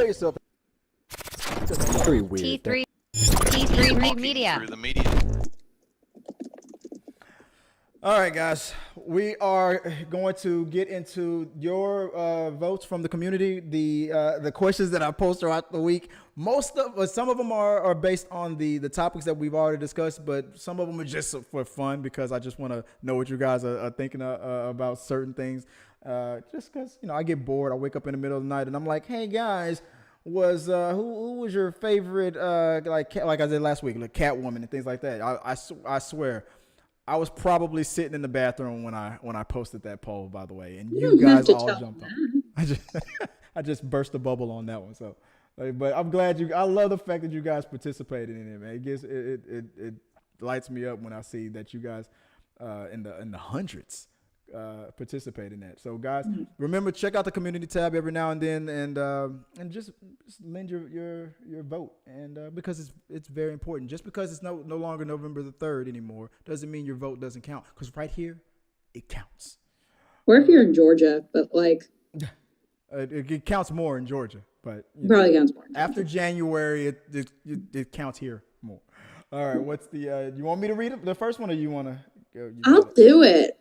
yourself. It's very weird. T3 Media. Through the media. All right, guys, we are going to get into your votes from the community. The questions that I post throughout the week. Some of them are based on the topics that we've already discussed, but some of them are just for fun because I just want to know what you guys are thinking about certain things. Just because I get bored, I wake up in the middle of the night and I'm like, hey guys, who was your favorite like I did last week, like Catwoman and things like that. I swear. I was probably sitting in the bathroom when I posted that poll, by the way, and you guys all jumped on. I just burst the bubble on that one. So, but I'm glad I love the fact that you guys participated in it, man. It lights me up when I see that you guys in the hundreds participate in that. So, guys, remember, check out the community tab every now and then, and just lend your vote, and because it's very important. Just because it's no longer November the 3rd anymore doesn't mean your vote doesn't count. Because right here, it counts. Or if you're in Georgia, but like it counts more in Georgia, but probably counts more. After January, it counts here more. All right, what's the? You want me to read it, the first one, or you want to? I'll do it.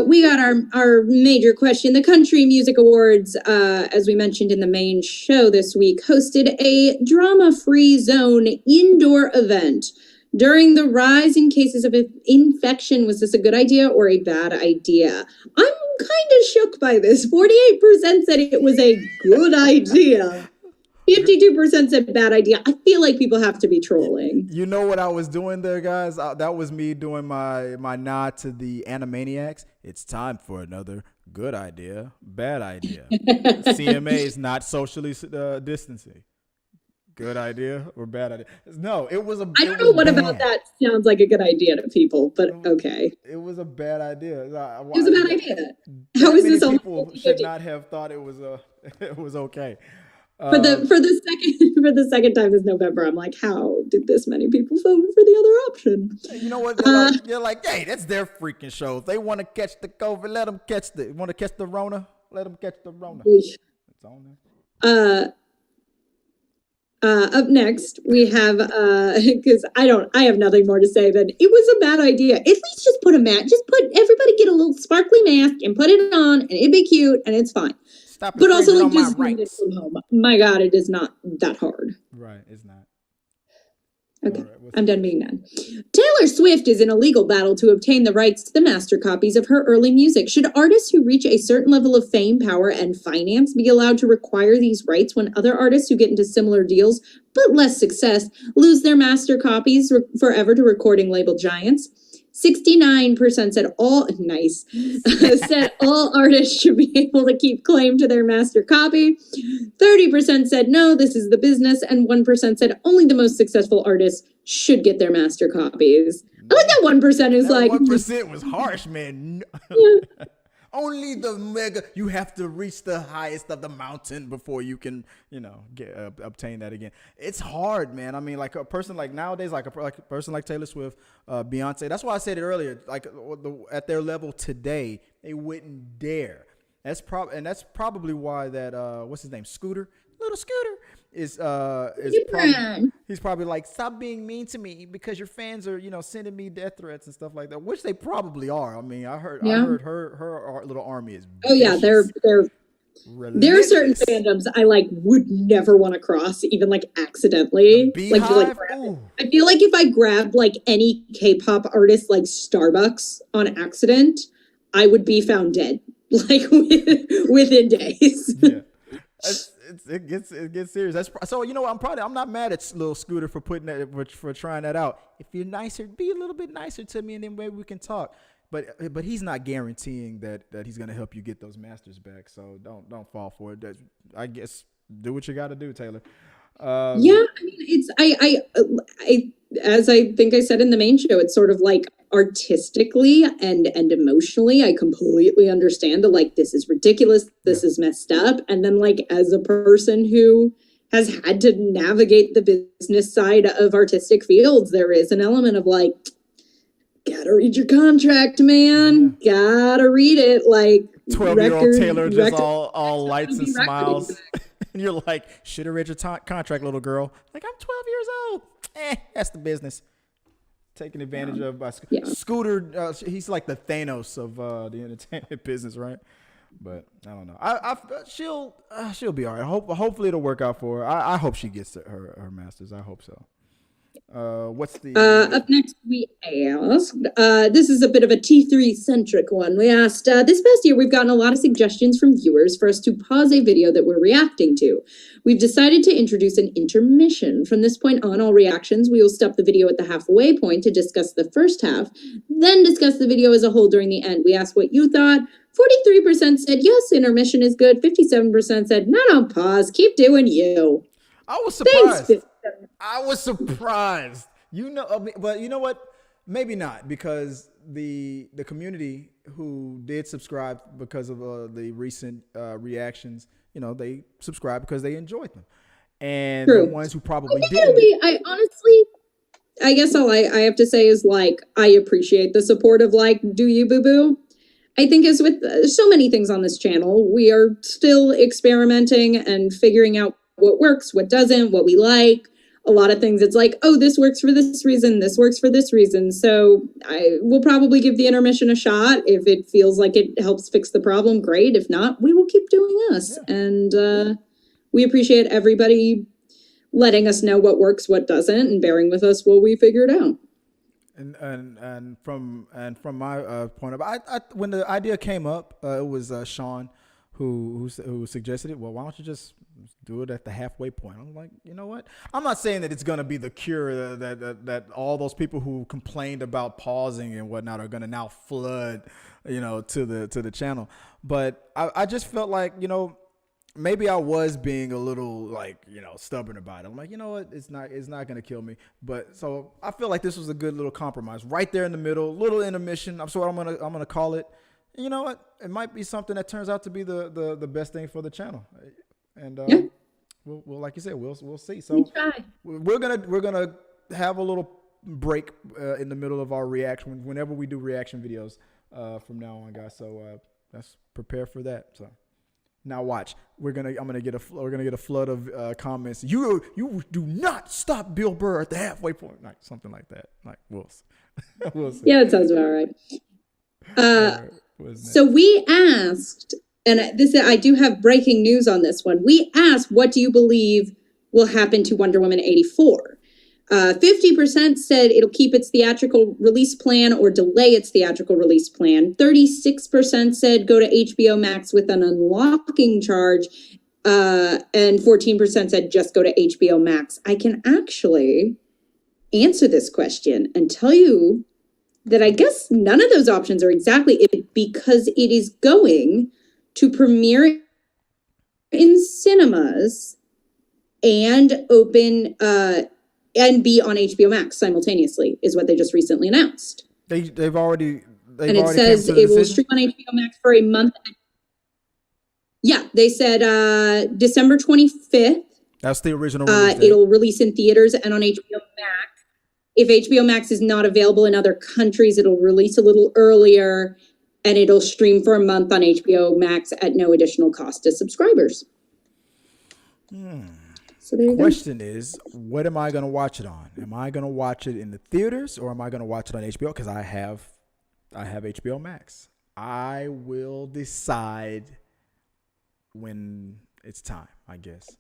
We got our major question. The Country Music Awards, as we mentioned in the main show this week, hosted a drama-free zone indoor event. During the rise in cases of infection, was this a good idea or a bad idea? I'm kind of shook by this. 48% said it was a good idea. 52% said bad idea. I feel like people have to be trolling. You know what I was doing there, guys? That was me doing my nod to the Animaniacs. It's time for another good idea, bad idea. CMA is not socially distancing. Good idea or bad idea? No, it was a. I don't know what bad. About that sounds like a good idea to people, but okay. It was a bad idea. It was a bad idea. How is this? People should not have thought it was it was okay. For the second time this November, I'm like, how did this many people vote for the other option? You know what? You're like, hey, that's their freaking show. If they want to catch the COVID, let them catch the. Want to catch the Rona? Let them catch the Rona. It's on there. Up next, we have because I have nothing more to say than it was a bad idea. At least just put a mask. Just everybody get a little sparkly mask and put it on, and it'd be cute, and it's fine. But also, like, just read it from home. My God, it is not that hard. Right, it's not. Okay, right, I'm done being done. Taylor Swift is in a legal battle to obtain the rights to the master copies of her early music. Should artists who reach a certain level of fame, power, and finance be allowed to require these rights when other artists who get into similar deals, but less success, lose their master copies forever to recording label giants? 69% said all artists should be able to keep claim to their master copy. 30% said no, this is the business, and 1% said only the most successful artists should get their master copies. I like that 1% who's like 1% was harsh, man. Only the mega. You have to reach the highest of the mountain before you can, obtain that again. It's hard, man. I mean, like a person like nowadays, like a person like Taylor Swift, Beyonce. That's why I said it earlier. Like at their level today, they wouldn't dare. That's probably why that what's his name, Little Scooter is he's probably like, stop being mean to me because your fans are sending me death threats and stuff like that, which they probably are. I mean, I heard her little army is vicious. There are certain fandoms I would never want to cross, even accidentally. Beehive? I feel like if I grabbed any K-pop artist Starbucks on accident, I would be found dead within days. Yeah. It gets serious. I'm not mad at Little Scooter for putting that for trying that out. If you're nicer, be a little bit nicer to me, and then maybe we can talk. But he's not guaranteeing that he's gonna help you get those masters back. So don't fall for it. I guess do what you got to do, Taylor. I mean, it's I as I think I said in the main show, it's sort of artistically and emotionally, I completely understand this is ridiculous, this is messed up, and then as a person who has had to navigate the business side of artistic fields, there is an element of gotta read your contract, man. Gotta read it. 12-year-old Taylor just all lights and smiles. And you're like, should have read your contract, little girl. Like, I'm 12 years old. That's the business. Taking advantage of by Scooter. He's like the Thanos of the entertainment business, right? But I don't know. She'll be all right. Hopefully it'll work out for her. I hope she gets her master's. I hope so. What's the up next? We asked. This is a bit of a T3 centric one. We asked this past year. We've gotten a lot of suggestions from viewers for us to pause a video that we're reacting to. We've decided to introduce an intermission. From this point on, all reactions, we will stop the video at the halfway point to discuss the first half, then discuss the video as a whole during the end. We asked what you thought. 43% said yes, intermission is good. 57% said no, pause, keep doing you. I was surprised. Thanks. I was surprised. But you know what? Maybe not, because the community who did subscribe because of the recent reactions, they subscribed because they enjoyed them, and the ones who probably didn't. I honestly, I guess all I have to say is I appreciate the support of do you boo boo. I think as with so many things on this channel, we are still experimenting and figuring out what works, what doesn't, what we like. A lot of things, it's this works for this reason, this works for this reason. So I will probably give the intermission a shot. If it feels like it helps fix the problem, great. If not, we will keep doing us. Yeah. And we appreciate everybody letting us know what works, what doesn't, and bearing with us while we figure it out. And from my point of view, when the idea came up, it was Sean who suggested it. Well, why don't you just do it at the halfway point? I'm like, you know what? I'm not saying that it's going to be the cure that all those people who complained about pausing and whatnot are going to now flood, to the channel. But I just felt like, maybe I was being a little stubborn about it. I'm like, you know what? It's not going to kill me. But so I feel like this was a good little compromise right there in the middle, little intermission. That's what I'm going to call it. And you know what? It might be something that turns out to be the best thing for the channel. And we'll like you said, we'll see. So we're gonna have a little break in the middle of our reaction whenever we do reaction videos from now on, guys. So let's prepare for that. So now watch. We're gonna get a flood of comments. You do not stop Bill Burr at the halfway point, like something like that. Like we'll see. Yeah, that sounds about right. So we asked. And I do have breaking news on this one. We asked, what do you believe will happen to Wonder Woman 84? 50% said it'll keep its theatrical release plan or delay its theatrical release plan. 36% said go to HBO Max with an unlocking charge. And 14% said just go to HBO Max. I can actually answer this question and tell you that I guess none of those options are exactly it, because it is going to premiere in cinemas and open and be on HBO Max simultaneously is what they just recently announced. They've already and it says it will stream on HBO Max for a month. Yeah, they said December 25th. That's the original release it'll release in theaters and on HBO Max. If HBO Max is not available in other countries, it'll release a little earlier. And it'll stream for a month on HBO Max at no additional cost to subscribers. So there you go. Question is, what am I going to watch it on? Am I going to watch it in the theaters or am I going to watch it on HBO? Because I have HBO Max. I will decide when it's time, I guess.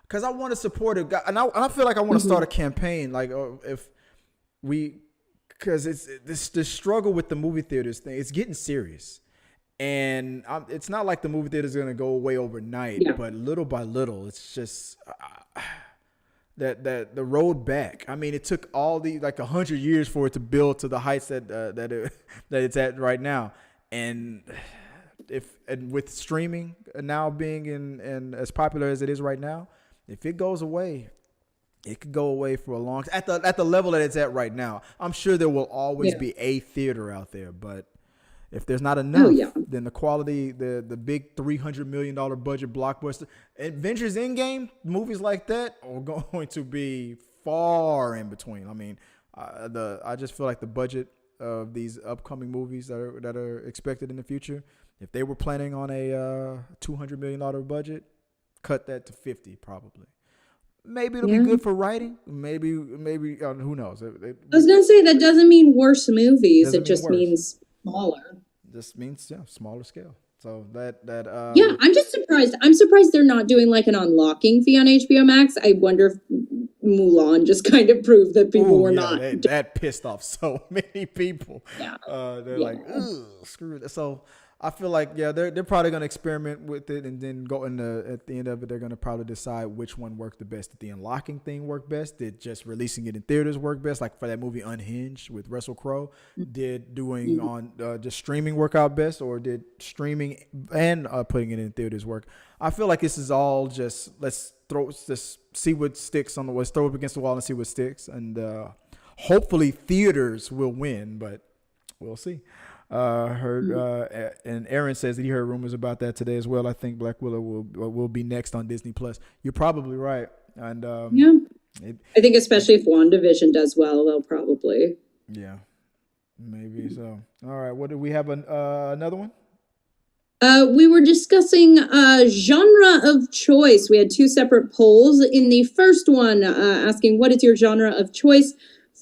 Because I want to support it. And I feel like I want to start a campaign. Because it's the struggle with the movie theaters thing. It's getting serious, and it's not like the movie theater is going to go away overnight. Yeah. But little by little, it's just that the road back. I mean, it took all 100 years for it to build to the heights that it's at right now, and with streaming now being in as popular as it is right now, if it goes away. It could go away for a long time. At the level that it's at right now. I'm sure there will always be a theater out there, but if there's not enough, then the quality, the big $300 million budget blockbuster, Avengers Endgame, movies like that are going to be far in between. I mean, I just feel like the budget of these upcoming movies that are expected in the future, if they were planning on a $200 million budget, cut that to 50 probably. Maybe it'll be good for writing. Maybe who knows? I was gonna say that doesn't mean worse movies. It just means smaller. Just means smaller scale. So yeah, I'm just surprised. I'm surprised they're not doing like an unlocking fee on HBO Max. I wonder if Mulan just kind of proved that people were not. That pissed off so many people. Yeah. They're like, ugh, screw it. So I feel like, they're probably going to experiment with it, and then at the end of it, they're going to probably decide which one worked the best. Did the unlocking thing work best? Did just releasing it in theaters work best? Like for that movie Unhinged with Russell Crowe, did doing on just streaming work out best, or did streaming and putting it in theaters work? I feel like this is all just, let's see what sticks let's throw it against the wall and see what sticks. And hopefully theaters will win, but we'll see. And Aaron says that he heard rumors about that today as well. I think Black Widow will be next on Disney Plus. You're probably right. And I think especially if WandaVision does well, they'll probably. Yeah, maybe so. All right, what do we have? Another one? We were discussing genre of choice. We had two separate polls. In the first one, asking what is your genre of choice,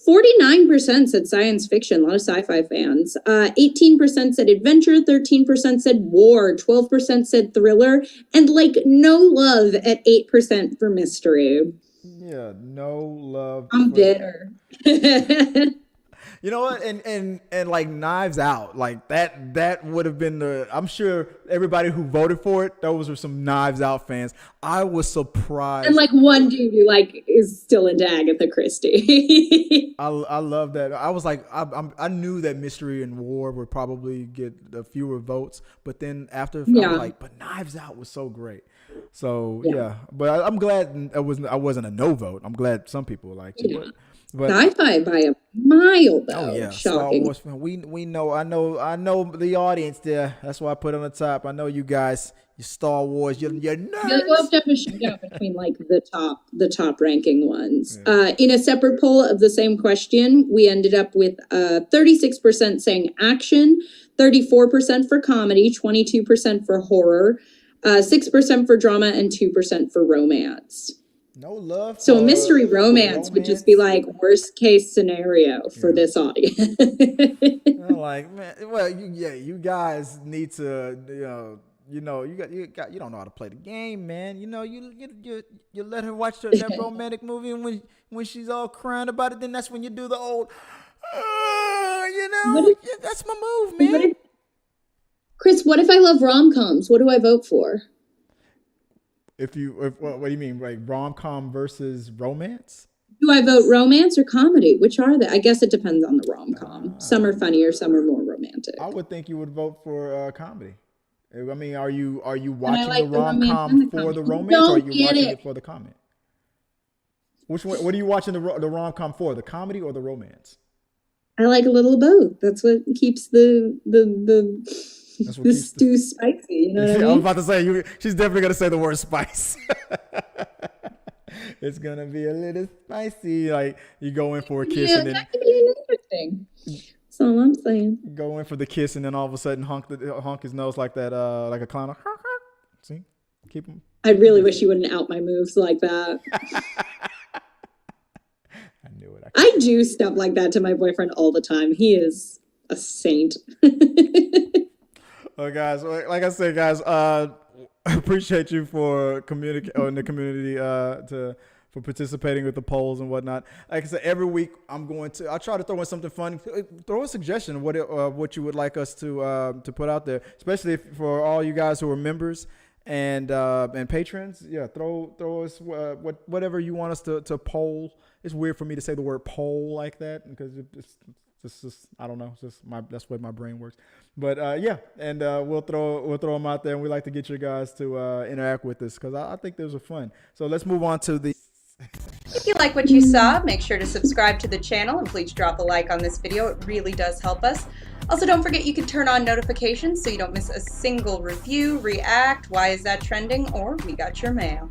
49% said science fiction, a lot of sci-fi fans. 18% said adventure, 13% said war, 12% said thriller, and like no love at 8% for mystery. Yeah, no love. I'm bitter. You know what? And like Knives Out, like that would have been I'm sure everybody who voted for it, those were some Knives Out fans. I was surprised. And like one dude who like is still into Agatha Christie. I love that. I was like, I knew that Mystery and War would probably get a fewer votes, but then after I was like, but Knives Out was so great. So but I'm glad I wasn't a no vote. I'm glad some people liked it. But sci-fi by a mile, though. Oh yeah, shocking. Star Wars fan. We know. I know the audience there. That's why I put it on the top. I know you guys. You Star Wars. You're nerds. We'll have to have a shootout between like the top ranking ones. Yeah. In a separate poll of the same question, we ended up with 36% saying action, 34% for comedy, 22% for horror, 6% for drama, and 2% for romance. No love. So a mystery romance would just be like worst case scenario for this audience. I'm like, man, well, you guys need to, you don't know how to play the game, man. You let her watch that romantic movie, and when she's all crying about it, then that's when you do the old, that's my move, man. Chris, what if I love rom-coms? What do I vote for? What do you mean, like rom-com versus romance? Do I vote romance or comedy? Which are they? I guess it depends on the rom-com. Some are funnier, some are more romantic. I would think you would vote for comedy. I mean, are you watching the rom-com for the romance, or are you watching it for the comedy? Which one? What are you watching the rom-com for? The comedy or the romance? I like a little of both. That's what keeps the stew spicy, you know what I mean? I was about to say, she's definitely going to say the word spice. It's going to be a little spicy. Like, you go in for a kiss and then... that could be interesting. That's all I'm saying. Go in for the kiss and then all of a sudden honk his nose like that, like a clown. See? Keep him. I really wish you wouldn't out my moves like that. I knew it. I do stuff like that to my boyfriend all the time. He is a saint. Well, guys, like I said, guys, I appreciate you for in the community for participating with the polls and whatnot. Like I said, every week I'll try to throw in something fun. Throw a suggestion of what you would like us to put out there, especially for all you guys who are members and patrons. Yeah, throw us whatever you want us to poll. It's weird for me to say the word poll like that because it's just I don't know. It's just that's the way my brain works. But we'll throw them out there, and we like to get you guys to interact with us because I think those are fun. So let's move on to the. If you like what you saw, make sure to subscribe to the channel and please drop a like on this video. It really does help us. Also, don't forget you can turn on notifications so you don't miss a single review, react, why is that trending, or we got your mail.